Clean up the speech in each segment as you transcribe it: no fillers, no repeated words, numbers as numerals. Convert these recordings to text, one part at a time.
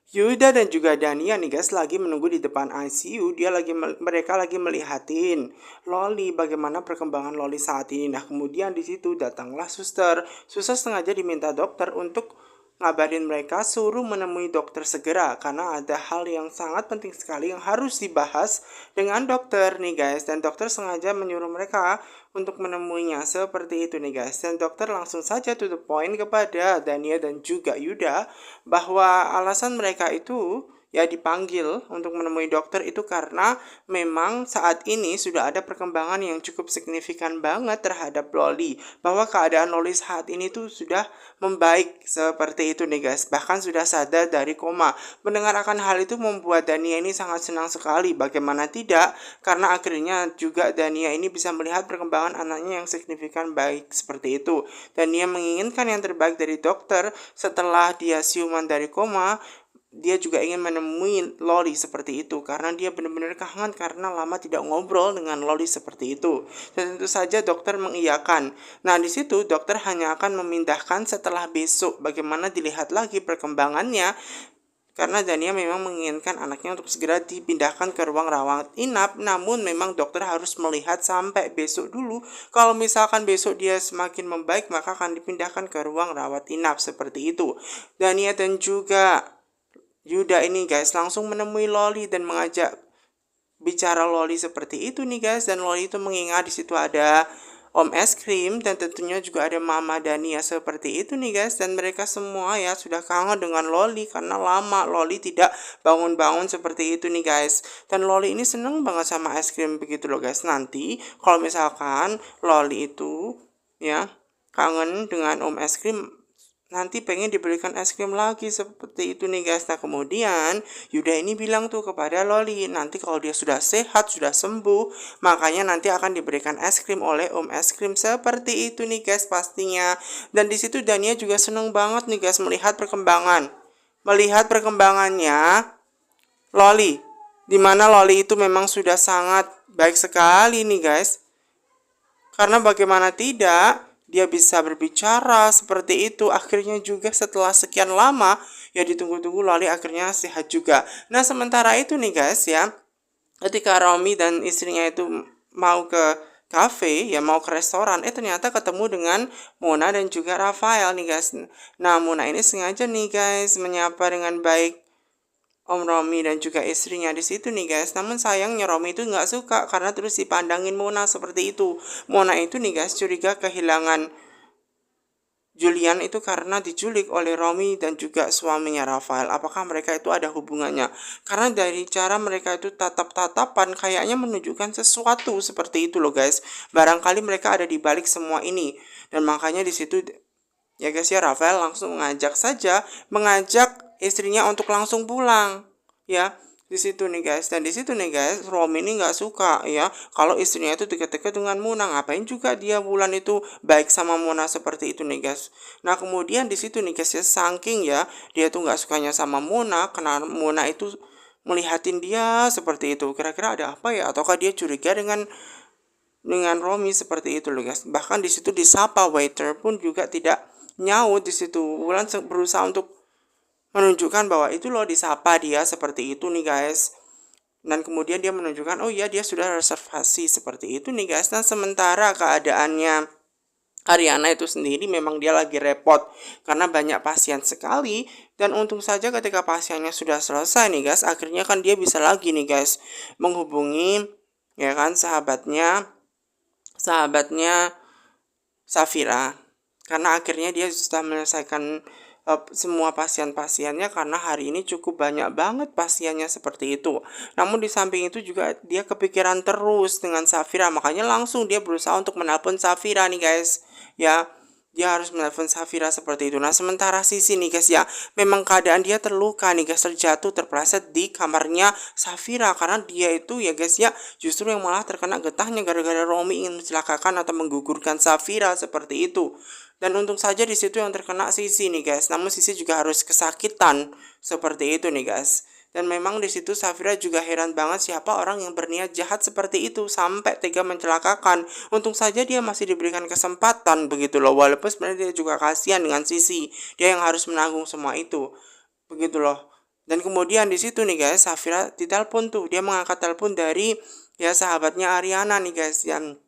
Yuda dan juga Dania nih guys lagi menunggu di depan ICU. Mereka lagi melihatin Loli, bagaimana perkembangan Loli saat ini. Nah, kemudian di situ datanglah suster. Suster sengaja diminta dokter untuk ngabarin mereka suruh menemui dokter segera karena ada hal yang sangat penting sekali yang harus dibahas dengan dokter nih guys. Dan dokter sengaja menyuruh mereka untuk menemuinya seperti itu nih guys. Dan dokter langsung saja to the point kepada Dania dan juga Yuda bahwa alasan mereka itu ya dipanggil untuk menemui dokter itu karena memang saat ini sudah ada perkembangan yang cukup signifikan banget terhadap Loli, bahwa keadaan Loli saat ini tuh sudah membaik seperti itu nih guys, bahkan sudah sadar dari koma. Mendengar akan hal itu membuat Dania ini sangat senang sekali, bagaimana tidak, karena akhirnya juga Dania ini bisa melihat perkembangan anaknya yang signifikan baik seperti itu. Dania menginginkan yang terbaik dari dokter. Setelah dia siuman dari koma, dia juga ingin menemui Loli seperti itu karena dia benar-benar kangen karena lama tidak ngobrol dengan Loli seperti itu. Dan tentu saja dokter mengiyakan. Nah, di situ dokter hanya akan memindahkan setelah besok, bagaimana dilihat lagi perkembangannya, karena Dania memang menginginkan anaknya untuk segera dipindahkan ke ruang rawat inap. Namun memang dokter harus melihat sampai besok dulu. Kalau misalkan besok dia semakin membaik, maka akan dipindahkan ke ruang rawat inap seperti itu. Dania dan juga Yuda ini guys langsung menemui Loli dan mengajak bicara Loli seperti itu nih guys. Dan Loli itu mengingat di situ ada Om Es Krim dan tentunya juga ada Mama Dania seperti itu nih guys. Dan mereka semua ya sudah kangen dengan Loli karena lama Loli tidak bangun-bangun seperti itu nih guys. Dan Loli ini seneng banget sama es krim begitu loh guys. Nanti kalau misalkan Loli itu ya kangen dengan Om Es Krim, nanti pengen diberikan es krim lagi seperti itu nih guys. Nah, kemudian Yuda ini bilang tuh kepada Loli, nanti kalau dia sudah sehat, sudah sembuh, makanya nanti akan diberikan es krim oleh Om Es Krim seperti itu nih guys pastinya. Dan di situ Dania juga seneng banget nih guys melihat perkembangannya Loli, dimana Loli itu memang sudah sangat baik sekali nih guys. Karena bagaimana tidak, dia bisa berbicara seperti itu. Akhirnya juga setelah sekian lama, ya ditunggu-tunggu Loli akhirnya sehat juga. Nah, sementara itu nih guys ya, ketika Romi dan istrinya itu mau ke cafe, ya mau ke restoran, ternyata ketemu dengan Mona dan juga Rafael nih guys. Nah, Mona ini sengaja nih guys menyapa dengan baik Om Romi dan juga istrinya di situ nih guys. Namun sayangnya Romi itu nggak suka karena terus dipandangin Mona seperti itu. Mona itu nih guys curiga kehilangan Julian itu karena diculik oleh Romi dan juga suaminya Rafael. Apakah mereka itu ada hubungannya? Karena dari cara mereka itu tatap-tatapan kayaknya menunjukkan sesuatu seperti itu loh guys. Barangkali mereka ada di balik semua ini. Dan makanya di situ ya guys ya, Rafael langsung mengajak istrinya untuk langsung pulang ya di situ nih guys. Dan di situ nih guys, Romi ini nggak suka ya kalau istrinya itu deket-deket dengan Mona. Ngapain juga dia bulan itu baik sama Mona seperti itu nih guys. Nah, kemudian di situ nih guys ya, saking ya dia tuh nggak sukanya sama Mona karena Mona itu melihatin dia seperti itu. Kira-kira ada apa ya, ataukah dia curiga dengan Romi seperti itu loh guys. Bahkan di situ disapa waiter pun juga tidak nyaut di situ. Wulan berusaha untuk menunjukkan bahwa itu loh disapa dia seperti itu nih guys. Dan kemudian dia menunjukkan oh iya dia sudah reservasi seperti itu nih guys. Nah, sementara keadaannya Ariana itu sendiri memang dia lagi repot karena banyak pasien sekali. Dan untung saja ketika pasiennya sudah selesai nih guys, akhirnya kan dia bisa lagi nih guys menghubungi ya kan sahabatnya Safira, karena akhirnya dia sudah menyelesaikan semua pasien-pasiennya karena hari ini cukup banyak banget pasiennya seperti itu. Namun di samping itu juga dia kepikiran terus dengan Safira, makanya langsung dia berusaha untuk menelpon Safira nih guys ya. Dia harus menelpon Safira seperti itu. Nah, sementara Sisi nih guys ya, memang keadaan dia terluka nih guys, terjatuh terpleset di kamarnya Safira karena dia itu ya guys ya justru yang malah terkena getahnya gara-gara Romi ingin mencelakakan atau menggugurkan Safira seperti itu. Dan untung saja di situ yang terkena Sisi nih guys. Namun Sisi juga harus kesakitan seperti itu nih guys. Dan memang di situ Safira juga heran banget siapa orang yang berniat jahat seperti itu sampai tega mencelakakan. Untung saja dia masih diberikan kesempatan begitu loh. Walaupun sebenarnya dia juga kasihan dengan Sisi. Dia yang harus menanggung semua itu. Begitu loh. Dan kemudian di situ nih guys, Safira ditelepon tuh, dia mengangkat telepon dari ya sahabatnya Ariana nih guys. Dan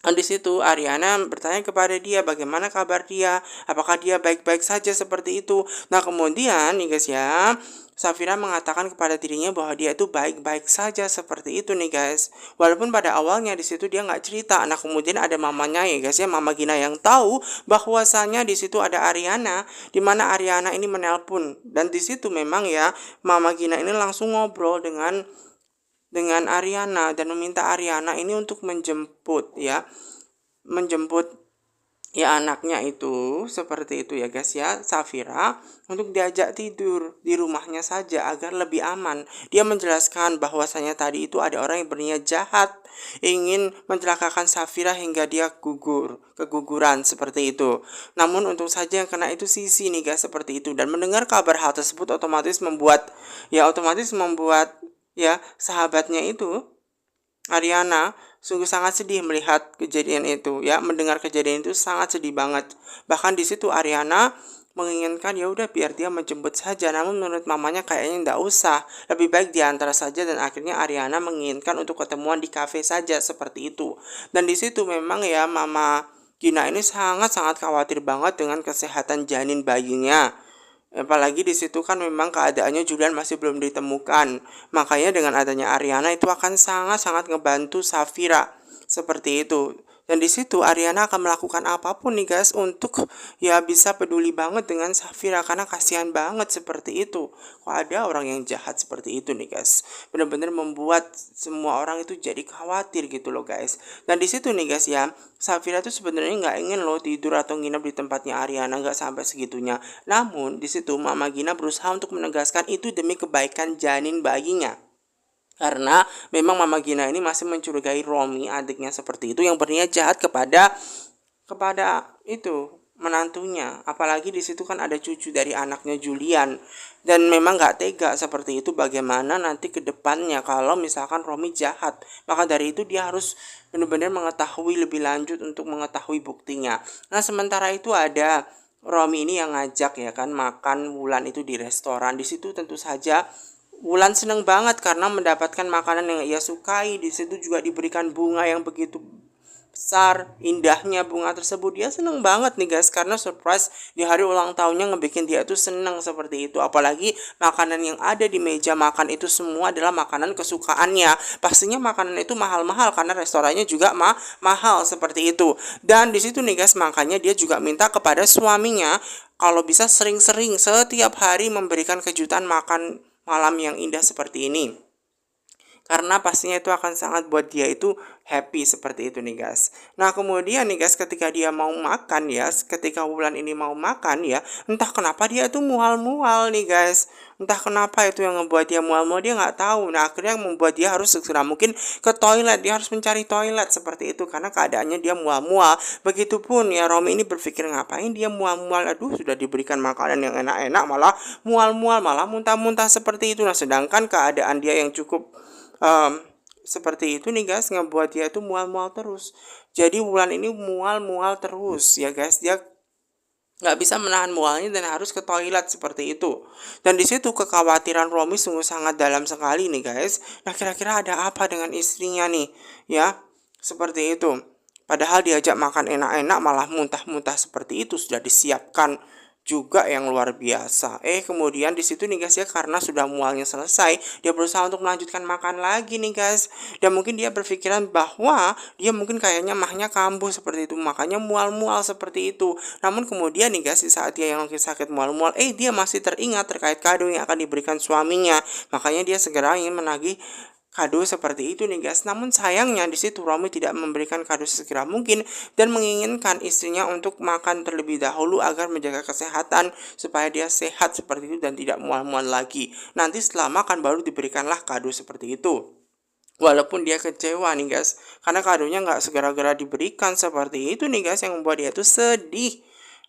di situ Ariana bertanya kepada dia bagaimana kabar dia, apakah dia baik-baik saja seperti itu. Nah kemudian nih guys ya, Safira mengatakan kepada dirinya bahwa dia itu baik-baik saja seperti itu nih guys. Walaupun pada awalnya di situ dia nggak cerita. Nah kemudian ada mamanya ya guys ya, Mama Gina yang tahu bahwasanya di situ ada Ariana, di mana Ariana ini menelpon. Dan di situ memang ya Mama Gina ini langsung ngobrol dengan Ariana dan meminta Ariana ini untuk menjemput ya anaknya itu seperti itu ya guys ya, Safira, untuk diajak tidur di rumahnya saja agar lebih aman. Dia menjelaskan bahwasanya tadi itu ada orang yang berniat jahat ingin mencelakakan Safira hingga dia keguguran seperti itu. Namun untung saja yang kena itu Sisi nih guys seperti itu. Dan mendengar kabar hal tersebut otomatis membuat ya sahabatnya itu Ariana sungguh sangat sedih melihat kejadian itu ya, mendengar kejadian itu sangat sedih banget. Bahkan di situ Ariana menginginkan ya udah biar dia menjemput saja, namun menurut mamanya kayaknya nggak usah, lebih baik diantar saja. Dan akhirnya Ariana menginginkan untuk ketemuan di kafe saja seperti itu. Dan di situ memang ya Mama Gina ini sangat-sangat khawatir banget dengan kesehatan janin bayinya. Apalagi di situ kan memang keadaannya Julian masih belum ditemukan. Makanya dengan adanya Ariana itu akan sangat-sangat ngebantu Safira. Seperti itu. Dan di situ Ariana akan melakukan apapun nih guys untuk ya bisa peduli banget dengan Safira karena kasihan banget seperti itu. Kok ada orang yang jahat seperti itu nih guys. Benar-benar membuat semua orang itu jadi khawatir gitu loh guys. Dan di situ nih guys ya, Safira tuh sebenarnya nggak ingin loh tidur atau nginep di tempatnya Ariana, nggak sampai segitunya. Namun di situ Mama Gina berusaha untuk menegaskan itu demi kebaikan janin bayinya. Karena memang Mama Gina ini masih mencurigai Romi adiknya seperti itu yang berniat jahat kepada itu menantunya. Apalagi di situ kan ada cucu dari anaknya Julian. Dan memang nggak tega seperti itu bagaimana nanti ke depannya kalau misalkan Romi jahat. Maka dari itu dia harus benar-benar mengetahui lebih lanjut untuk mengetahui buktinya. Nah sementara itu ada Romi ini yang ngajak ya kan makan Wulan itu di restoran. Di situ tentu saja Wulan seneng banget karena mendapatkan makanan yang ia sukai. Di situ juga diberikan bunga yang begitu besar, indahnya bunga tersebut. Dia seneng banget nih guys karena surprise di hari ulang tahunnya ngebikin dia tuh seneng seperti itu. Apalagi makanan yang ada di meja makan itu semua adalah makanan kesukaannya. Pastinya makanan itu mahal-mahal karena restorannya juga mahal seperti itu. Dan di situ nih guys makanya dia juga minta kepada suaminya kalau bisa sering-sering setiap hari memberikan kejutan makan malam yang indah seperti ini. Karena pastinya itu akan sangat buat dia itu happy seperti itu nih guys. Nah kemudian nih guys ketika dia mau makan ya, ketika Wulan ini mau makan ya, entah kenapa dia itu mual-mual nih guys. Entah kenapa itu yang membuat dia mual-mual, dia nggak tahu. Nah akhirnya yang membuat dia harus segera mungkin ke toilet, dia harus mencari toilet seperti itu karena keadaannya dia mual-mual. Begitupun ya Romi ini berpikir ngapain dia mual-mual, aduh sudah diberikan makanan yang enak-enak malah mual-mual, malah muntah-muntah seperti itu. Nah sedangkan keadaan dia yang cukup seperti itu nih guys ngebuat dia itu mual-mual terus. Jadi Wulan ini mual-mual terus ya guys, dia nggak bisa menahan mualnya dan harus ke toilet seperti itu. Dan di situ kekhawatiran Romi sungguh sangat dalam sekali nih guys. Nah kira-kira ada apa dengan istrinya nih ya, seperti itu. Padahal diajak makan enak-enak malah muntah-muntah seperti itu, sudah disiapkan juga yang luar biasa. Kemudian di situ nih guys ya karena sudah mualnya selesai, dia berusaha untuk melanjutkan makan lagi nih guys. Dan mungkin dia berpikiran bahwa dia mungkin kayaknya mahnya kambuh seperti itu, makanya mual-mual seperti itu. Namun kemudian nih guys di saat dia yang lagi sakit mual-mual, dia masih teringat terkait kado yang akan diberikan suaminya. Makanya dia segera ingin menagih kado seperti itu nih guys. Namun sayangnya di situ Romi tidak memberikan kado sesegera mungkin dan menginginkan istrinya untuk makan terlebih dahulu agar menjaga kesehatan supaya dia sehat seperti itu dan tidak mual-mual lagi. Nanti setelah makan baru diberikanlah kado seperti itu. Walaupun dia kecewa nih guys karena kadonya nggak segera-gera diberikan seperti itu nih guys yang membuat dia itu sedih.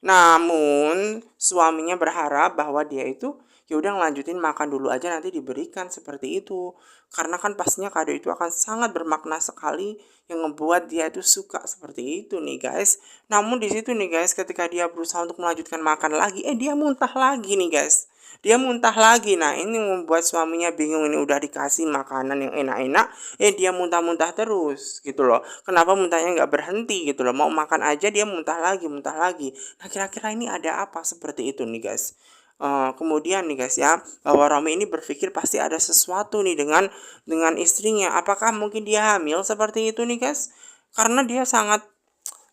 Namun suaminya berharap bahwa dia itu ya udah lanjutin makan dulu aja nanti diberikan seperti itu. Karena kan pastinya kado itu akan sangat bermakna sekali yang ngebuat dia itu suka seperti itu nih guys. Namun di situ nih guys, ketika dia berusaha untuk melanjutkan makan lagi, dia muntah lagi nih guys. Dia muntah lagi. Nah, ini membuat suaminya bingung, ini udah dikasih makanan yang enak-enak, dia muntah-muntah terus gitu loh. Kenapa muntahnya nggak berhenti gitu loh. Mau makan aja dia muntah lagi, muntah lagi. Nah, kira-kira ini ada apa seperti itu nih guys. Kemudian nih guys ya, bahwa Romi ini berpikir pasti ada sesuatu nih dengan istrinya. Apakah mungkin dia hamil seperti itu nih guys? Karena dia sangat,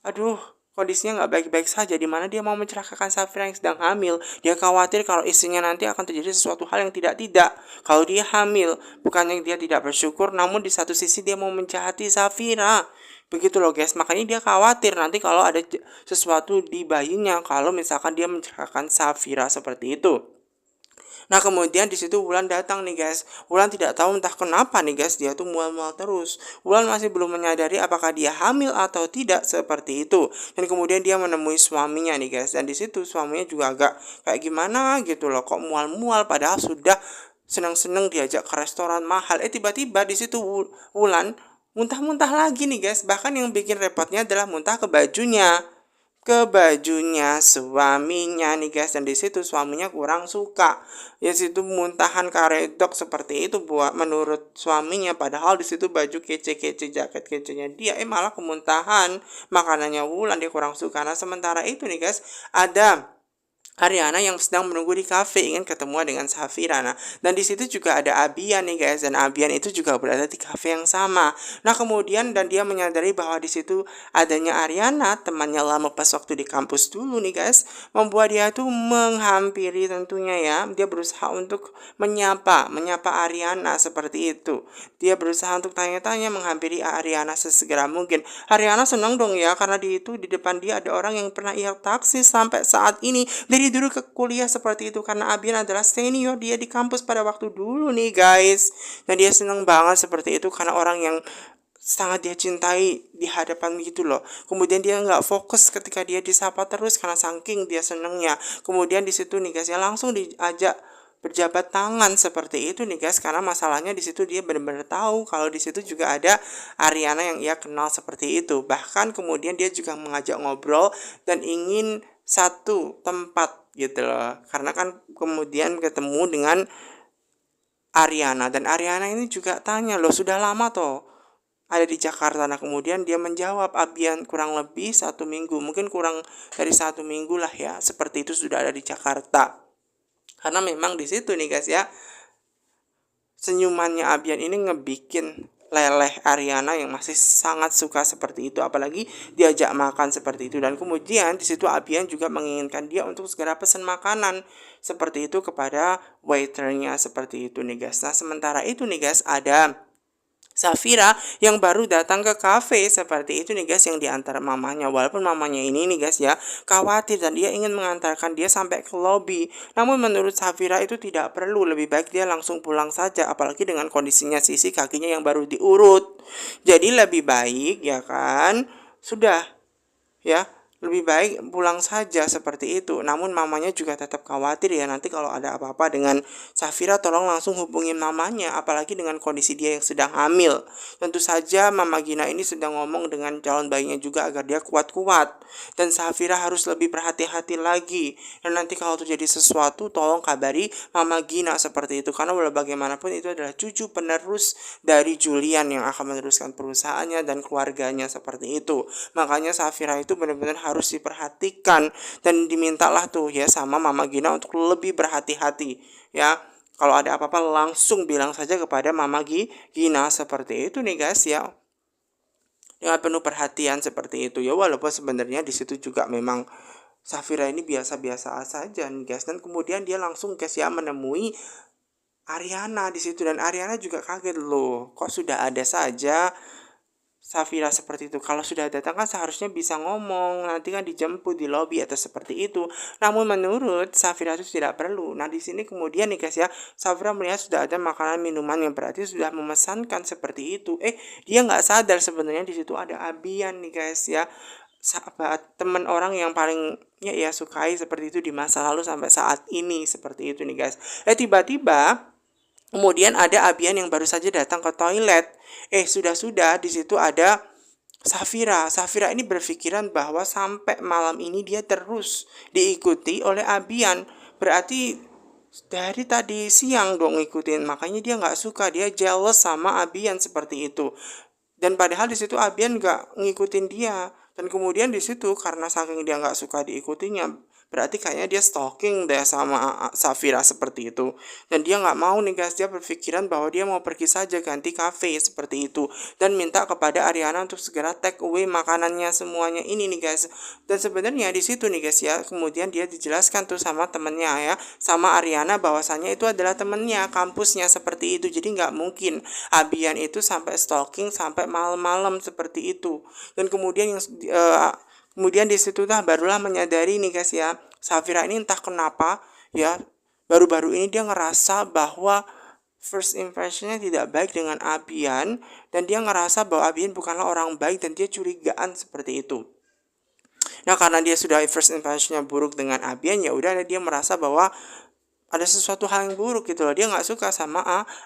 aduh, kondisinya nggak baik-baik saja, di mana dia mau mencelakakan Safira yang sedang hamil. Dia khawatir kalau istrinya nanti akan terjadi sesuatu hal yang tidak-tidak. Kalau dia hamil, bukannya dia tidak bersyukur, namun di satu sisi dia mau menjahati Safira. Begitu loh guys, makanya dia khawatir nanti kalau ada sesuatu di bayinya, kalau misalkan dia mencelakakan Safira seperti itu. Nah, kemudian di situ Wulan datang nih guys. Wulan tidak tahu entah kenapa nih guys, dia tuh mual-mual terus. Wulan masih belum menyadari apakah dia hamil atau tidak seperti itu. Dan kemudian dia menemui suaminya nih guys. Dan di situ suaminya juga agak kayak gimana gitu loh, kok mual-mual padahal sudah senang-senang diajak ke restoran mahal. Tiba-tiba di situ Wulan muntah-muntah lagi nih guys. Bahkan yang bikin repotnya adalah muntah ke bajunya suaminya nih guys. Dan di situ suaminya kurang suka, ya situ muntahan karedok seperti itu buat menurut suaminya, padahal di situ baju kece-kece, jaket kecenya dia malah kemuntahan makanannya Wulan, dia kurang suka. Nah, sementara itu nih guys, ada Ariana yang sedang menunggu di kafe ingin ketemu dengan Safira. Nah, dan di situ juga ada Abian nih guys, dan Abian itu juga berada di kafe yang sama. Nah, kemudian dan dia menyadari bahwa di situ adanya Ariana, temannya lama pas waktu di kampus dulu nih guys, membuat dia tuh menghampiri tentunya ya. Dia berusaha untuk menyapa Ariana seperti itu. Dia berusaha untuk tanya-tanya, menghampiri Ariana sesegera mungkin. Ariana senang dong ya, karena di depan dia ada orang yang pernah ia taksi sampai saat ini dari dulu ke kuliah seperti itu, karena Abian adalah senior dia di kampus pada waktu dulu nih guys. Dan dia senang banget seperti itu karena orang yang sangat dia cintai di hadapan gitu loh. Kemudian dia nggak fokus ketika dia disapa terus karena saking dia senengnya. Kemudian di situ nih guys ya, langsung diajak berjabat tangan seperti itu nih guys, karena masalahnya di situ dia benar-benar tahu kalau di situ juga ada Ariana yang ia kenal seperti itu. Bahkan kemudian dia juga mengajak ngobrol dan ingin satu tempat gitu loh, karena kan kemudian ketemu dengan Ariana, dan Ariana ini juga tanya, loh sudah lama toh ada di Jakarta. Nah, kemudian dia menjawab, Abian kurang lebih 1 minggu, mungkin kurang dari 1 minggu lah ya, seperti itu sudah ada di Jakarta. Karena memang di situ nih guys ya, senyumannya Abian ini ngebikin leleh Ariana yang masih sangat suka seperti itu, apalagi diajak makan seperti itu. Dan kemudian di situ Abian juga menginginkan dia untuk segera pesan makanan seperti itu kepada waiternya seperti itu nih guys. Nah, sementara itu nih guys, ada Safira yang baru datang ke kafe seperti itu nih guys, yang diantar mamanya. Walaupun mamanya ini nih guys ya khawatir dan dia ingin mengantarkan dia sampai ke lobi, namun menurut Safira itu tidak perlu, lebih baik dia langsung pulang saja, apalagi dengan kondisinya Sisi kakinya yang baru diurut. Jadi lebih baik ya kan, sudah ya, lebih baik pulang saja seperti itu. Namun mamanya juga tetap khawatir ya, nanti kalau ada apa-apa dengan Safira tolong langsung hubungin mamanya, apalagi dengan kondisi dia yang sedang hamil. Tentu saja Mama Gina ini sedang ngomong dengan calon bayinya juga agar dia kuat-kuat, dan Safira harus lebih berhati-hati lagi. Dan nanti kalau terjadi sesuatu tolong kabari Mama Gina seperti itu, karena bagaimanapun itu adalah cucu penerus dari Julian yang akan meneruskan perusahaannya dan keluarganya seperti itu. Makanya Safira itu benar-benar harus diperhatikan, dan dimintalah tuh ya sama Mama Gina untuk lebih berhati-hati ya. Kalau ada apa-apa langsung bilang saja kepada Mama Gina seperti itu nih guys ya, dengan penuh perhatian seperti itu ya. Walaupun sebenarnya di situ juga memang Safira ini biasa-biasa saja nih guys. Dan kemudian dia langsung guys ya menemui Ariana di situ, dan Ariana juga kaget loh, kok sudah ada saja Safira seperti itu. Kalau sudah datang kan seharusnya bisa ngomong, nanti kan dijemput di lobi atau seperti itu. Namun menurut Safira itu tidak perlu. Nah, di sini kemudian nih guys ya, Safira melihat sudah ada makanan minuman yang berarti sudah memesankan seperti itu. Dia nggak sadar sebenarnya di situ ada Abian nih guys ya. sahabat, teman orang yang paling ya ia sukai seperti itu di masa lalu sampai saat ini seperti itu nih guys. Tiba-tiba kemudian ada Abian yang baru saja datang ke toilet. Sudah-sudah di situ ada Safira. Safira ini berpikiran bahwa sampai malam ini dia terus diikuti oleh Abian. Berarti dari tadi siang dong ngikutin, makanya dia nggak suka, dia jealous sama Abian seperti itu. Dan padahal di situ Abian nggak ngikutin dia. Dan kemudian di situ karena saking dia nggak suka diikutinya, berarti kayaknya dia stalking deh sama Safira seperti itu. Dan dia nggak mau nih guys, dia berpikiran bahwa dia mau pergi saja ganti cafe seperti itu. Dan minta kepada Ariana untuk segera take away makanannya semuanya ini nih guys. Dan sebenarnya di situ nih guys ya, kemudian dia dijelaskan tuh sama temennya ya, sama Ariana bahwasannya itu adalah temennya kampusnya seperti itu. Jadi nggak mungkin Abian itu sampai stalking sampai malam-malam seperti itu. Dan kemudian kemudian di situ barulah menyadari nih guys ya, Safira ini entah kenapa ya, baru-baru ini dia ngerasa bahwa first impressionnya tidak baik dengan Abian, dan dia ngerasa bahwa Abian bukanlah orang baik dan dia curigaan seperti itu. Nah, karena dia sudah first impressionnya buruk dengan Abian, ya udah dia merasa bahwa ada sesuatu hal yang buruk gitu loh. Dia nggak suka sama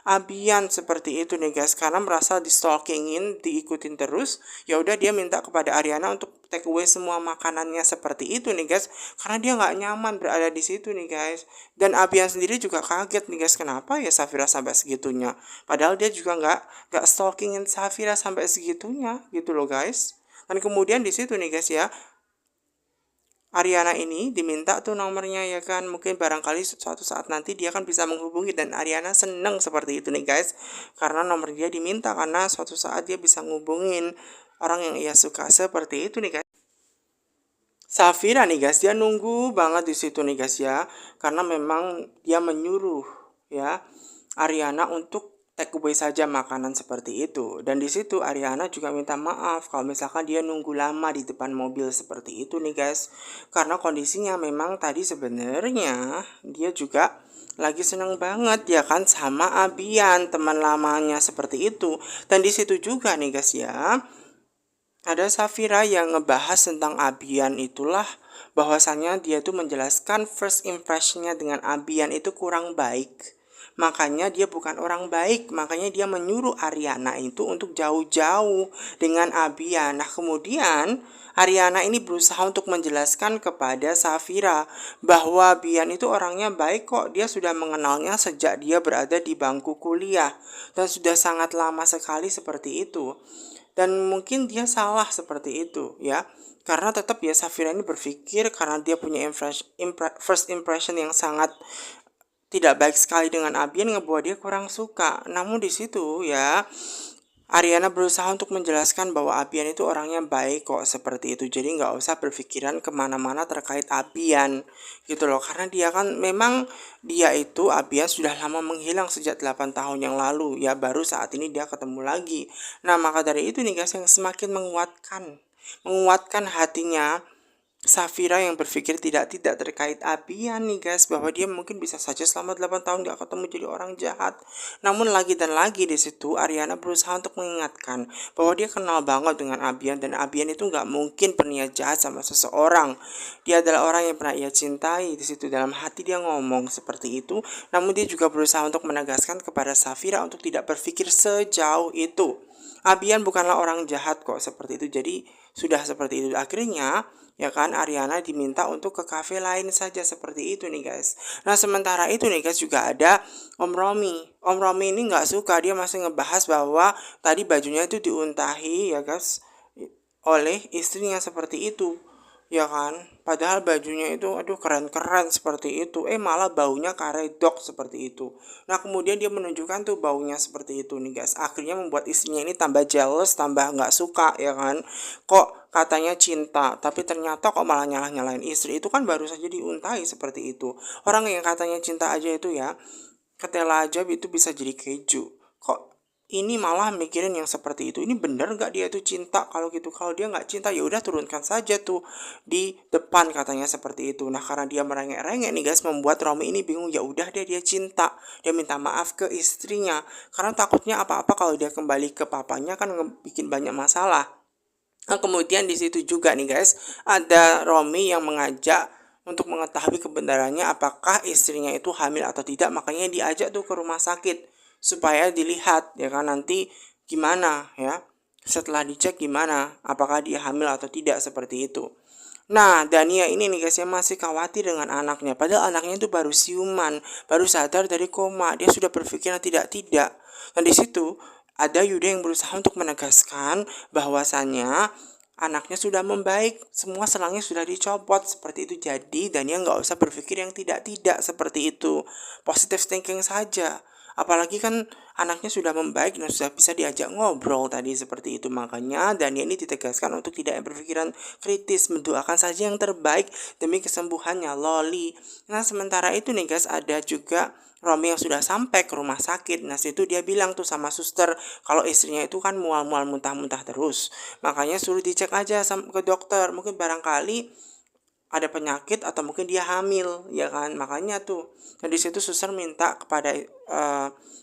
Abian seperti itu nih guys, karena merasa di stalkingin, diikutin terus. Ya udah dia minta kepada Ariana untuk take away semua makanannya seperti itu nih guys, karena dia nggak nyaman berada di situ nih guys. Dan Abian sendiri juga kaget nih guys, kenapa ya Safira sampai segitunya, padahal dia juga nggak stalkingin Safira sampai segitunya gitu loh guys. Dan kemudian di situ nih guys ya, Ariana ini diminta tuh nomornya ya kan, mungkin barangkali suatu saat nanti dia kan bisa menghubungi, dan Ariana seneng seperti itu nih guys, karena nomor dia diminta karena suatu saat dia bisa ngubungin orang yang ia suka seperti itu nih guys. Safira nih guys, dia nunggu banget di situ nih guys ya, karena memang dia menyuruh ya Ariana untuk take away saja makanan seperti itu. Dan di situ Ariana juga minta maaf kalau misalkan dia nunggu lama di depan mobil seperti itu nih guys. Karena kondisinya memang tadi sebenarnya dia juga lagi seneng banget ya kan sama Abian, teman lamanya seperti itu. Dan di situ juga nih guys ya, ada Safira yang ngebahas tentang Abian itulah, bahwasannya dia tuh menjelaskan first impressionnya dengan Abian itu kurang baik. Makanya dia bukan orang baik, makanya dia menyuruh Ariana itu untuk jauh-jauh dengan Abian. Nah kemudian Ariana ini berusaha untuk menjelaskan kepada Safira bahwa Abian itu orangnya baik kok, dia sudah mengenalnya sejak dia berada di bangku kuliah dan sudah sangat lama sekali seperti itu. Dan mungkin dia salah seperti itu ya, karena tetap ya Safira ini berpikir karena dia punya first impression yang sangat tidak baik sekali dengan Abian, ngebuat dia kurang suka. Namun di situ ya Ariana berusaha untuk menjelaskan bahwa Abian itu orangnya baik kok seperti itu. Jadi nggak usah berpikiran kemana-mana terkait Abian gitu loh. Karena dia kan memang dia itu Abian sudah lama menghilang sejak 8 tahun yang lalu. Ya baru saat ini dia ketemu lagi. Nah maka dari itu nih guys, yang semakin menguatkan hatinya Safira yang berpikir tidak terkait Abian nih guys, bahwa dia mungkin bisa saja selama 8 tahun gak ketemu jadi orang jahat. Namun lagi dan lagi di situ Ariana berusaha untuk mengingatkan bahwa dia kenal banget dengan Abian, dan Abian itu nggak mungkin berniat jahat sama seseorang. Dia adalah orang yang pernah ia cintai. Di situ dalam hati dia ngomong seperti itu. Namun dia juga berusaha untuk menegaskan kepada Safira untuk tidak berpikir sejauh itu. Abian bukanlah orang jahat kok seperti itu. Jadi sudah seperti itu. Akhirnya ya kan Ariana diminta untuk ke cafe lain saja seperti itu nih guys. Nah sementara itu nih guys juga ada Om Romi. Om Romi ini nggak suka, dia masih ngebahas bahwa tadi bajunya itu diuntahi ya guys oleh istrinya seperti itu ya kan, padahal bajunya itu aduh keren-keren seperti itu, malah baunya karedok seperti itu. Nah kemudian dia menunjukkan tuh baunya seperti itu nih guys, akhirnya membuat istrinya ini tambah jealous, tambah nggak suka ya kan. Kok katanya cinta tapi ternyata kok malah nyalahin istri, itu kan baru saja diuntahi seperti itu. Orang yang katanya cinta aja itu ya, ketela aja itu bisa jadi keju, kok ini malah mikirin yang seperti itu. Ini bener nggak dia itu cinta? Kalau gitu, kalau dia nggak cinta ya udah turunkan saja tuh di depan, katanya seperti itu. Nah karena dia merengek-rengek nih guys, membuat Romi ini bingung. Ya udah dia cinta, dia minta maaf ke istrinya karena takutnya apa-apa kalau dia kembali ke papanya kan bikin banyak masalah. Nah, kemudian di situ juga nih guys, ada Romi yang mengajak untuk mengetahui kebenarannya apakah istrinya itu hamil atau tidak. Makanya diajak tuh ke rumah sakit supaya dilihat ya kan nanti gimana ya. Setelah dicek gimana apakah dia hamil atau tidak seperti itu. Nah, Dania ini nih guys yang masih khawatir dengan anaknya. Padahal anaknya itu baru siuman, baru sadar dari koma. Dia sudah berpikiran tidak-tidak. Dan di situ ada Yuda yang berusaha untuk menegaskan bahwasannya anaknya sudah membaik, semua selangnya sudah dicopot seperti itu. Jadi Dania nggak usah berpikir yang tidak-tidak seperti itu. Positive thinking saja. Apalagi kan anaknya sudah membaik dan sudah bisa diajak ngobrol tadi seperti itu. Makanya Dania ini ditegaskan untuk tidak berpikiran kritis, mendoakan saja yang terbaik demi kesembuhannya Loli. Nah sementara itu nih guys, ada juga Romi yang sudah sampai ke rumah sakit. Nah situ dia bilang tuh sama suster kalau istrinya itu kan mual-mual muntah-muntah terus. Makanya suruh dicek aja ke dokter. Mungkin barangkali ada penyakit atau mungkin dia hamil ya kan, makanya tuh. Dan di situ suster minta kepada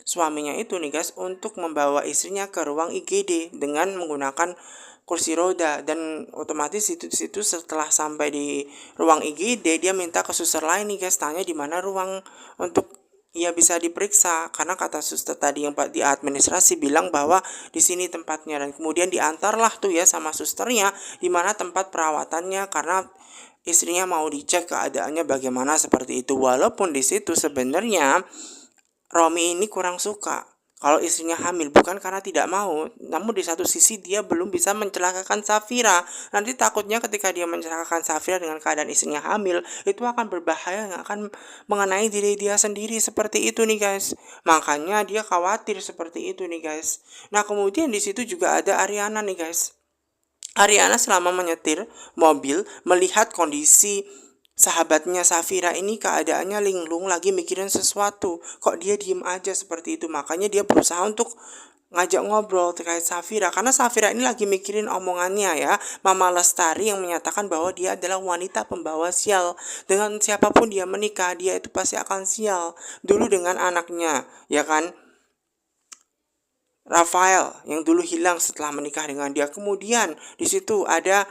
suaminya itu nih guys untuk membawa istrinya ke ruang IGD dengan menggunakan kursi roda. Dan otomatis situ setelah sampai di ruang IGD dia minta ke suster lain nih guys, tanya di mana ruang untuk ia bisa diperiksa, karena kata suster tadi yang di administrasi bilang bahwa di sini tempatnya. Dan kemudian diantarlah tuh ya sama susternya di mana tempat perawatannya karena istrinya mau dicek keadaannya bagaimana seperti itu. Walaupun di situ sebenarnya Romi ini kurang suka kalau istrinya hamil, bukan karena tidak mau, namun di satu sisi dia belum bisa mencelakakan Safira. Nanti takutnya ketika dia mencelakakan Safira dengan keadaan istrinya hamil, itu akan berbahaya, yang akan mengenai diri dia sendiri seperti itu nih guys. Makanya dia khawatir seperti itu nih guys. Nah kemudian di situ juga ada Ariana nih guys. Ariana selama menyetir mobil melihat kondisi sahabatnya Safira ini keadaannya linglung lagi mikirin sesuatu. Kok dia diem aja seperti itu? Makanya dia berusaha untuk ngajak ngobrol terkait Safira. Karena Safira ini lagi mikirin omongannya ya. Mama Lestari yang menyatakan bahwa dia adalah wanita pembawa sial. Dengan siapapun dia menikah, dia itu pasti akan sial. Dulu dengan anaknya, ya kan? Rafael yang dulu hilang setelah menikah dengan dia. Kemudian di situ ada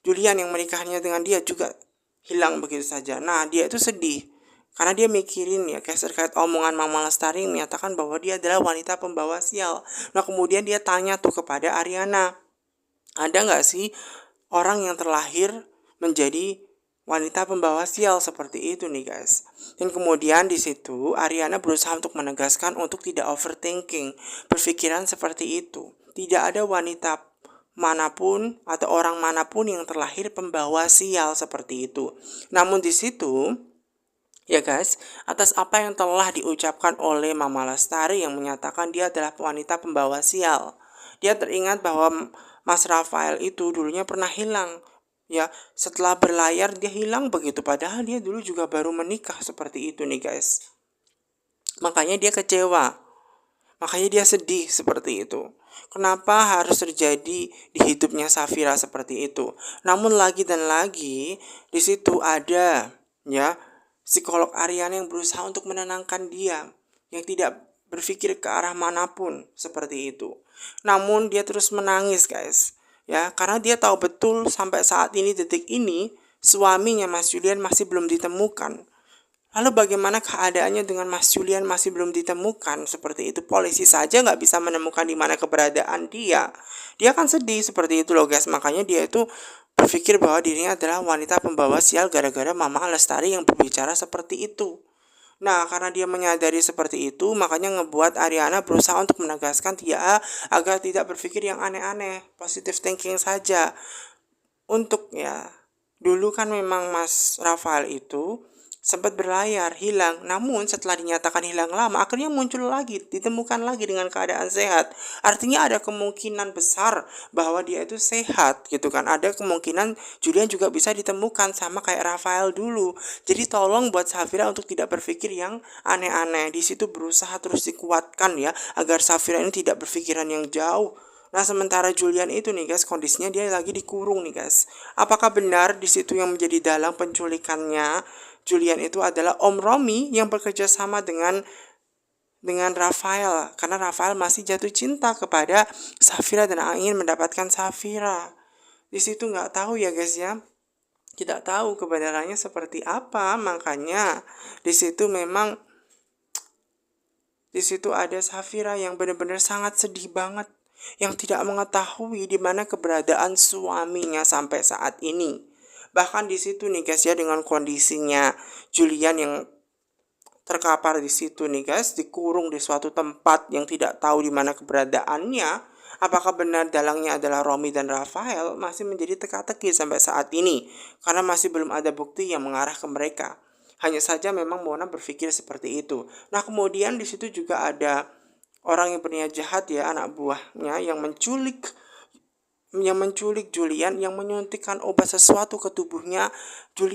Julian yang menikahnya dengan dia juga hilang begitu saja. Nah, dia itu sedih karena dia mikirin ya terkait omongan Mama Lestari yang menyatakan bahwa dia adalah wanita pembawa sial. Nah, kemudian dia tanya tuh kepada Ariana, ada nggak sih orang yang terlahir menjadi wanita pembawa sial seperti itu nih guys. Dan kemudian di situ Ariana berusaha untuk menegaskan untuk tidak overthinking, berpikiran seperti itu. Tidak ada wanita manapun atau orang manapun yang terlahir pembawa sial seperti itu. Namun di situ ya guys, atas apa yang telah diucapkan oleh Mama Lestari yang menyatakan dia adalah wanita pembawa sial, dia teringat bahwa Mas Rafael itu dulunya pernah hilang. Ya, setelah berlayar dia hilang begitu, padahal dia dulu juga baru menikah seperti itu nih guys. Makanya dia kecewa, makanya dia sedih seperti itu. Kenapa harus terjadi di hidupnya Safira seperti itu? Namun lagi dan lagi di situ ada ya psikolog Ariana yang berusaha untuk menenangkan dia, yang tidak berpikir ke arah manapun seperti itu. Namun dia terus menangis guys. Ya, karena dia tahu betul sampai saat ini detik ini suaminya Mas Julian masih belum ditemukan. Lalu bagaimana keadaannya dengan Mas Julian masih belum ditemukan seperti itu? Polisi saja nggak bisa menemukan di mana keberadaan dia. Dia kan sedih seperti itu loh guys. Makanya dia itu berpikir bahwa dirinya adalah wanita pembawa sial gara-gara Mama Lestari yang berbicara seperti itu. Nah, karena dia menyadari seperti itu, makanya ngebuat Ariana berusaha untuk menegaskan dia agar tidak berpikir yang aneh-aneh, positive thinking saja. Untuk ya, dulu kan memang Mas Rafael itu sempat berlayar, hilang. Namun setelah dinyatakan hilang lama, akhirnya muncul lagi, ditemukan lagi dengan keadaan sehat. Artinya ada kemungkinan besar bahwa dia itu sehat gitu kan. Ada kemungkinan Julian juga bisa ditemukan sama kayak Rafael dulu. Jadi tolong buat Safira untuk tidak berpikir yang aneh-aneh. Di situ berusaha terus dikuatkan ya agar Safira ini tidak berpikiran yang jauh. Nah sementara Julian itu nih guys, kondisinya dia lagi dikurung nih guys. Apakah benar di situ yang menjadi dalang penculikannya Julian itu adalah Om Romi yang bekerja sama dengan Rafael, karena Rafael masih jatuh cinta kepada Safira dan ingin mendapatkan Safira. di situ nggak tahu ya guys ya, tidak tahu kebenarannya seperti apa. Makanya di situ memang di situ ada Safira yang benar-benar sangat sedih banget, yang tidak mengetahui di mana keberadaan suaminya sampai saat ini. Bahkan di situ nih guys ya, dengan kondisinya Julian yang terkapar di situ nih guys, dikurung di suatu tempat yang tidak tahu di mana keberadaannya. Apakah benar dalangnya adalah Romi dan Rafael masih menjadi teka-teki sampai saat ini, karena masih belum ada bukti yang mengarah ke mereka. Hanya saja memang Mona berpikir seperti itu. Nah kemudian di situ juga ada orang yang berniat jahat ya, anak buahnya yang menculik Julian, yang menyuntikkan obat sesuatu ke tubuhnya Julian.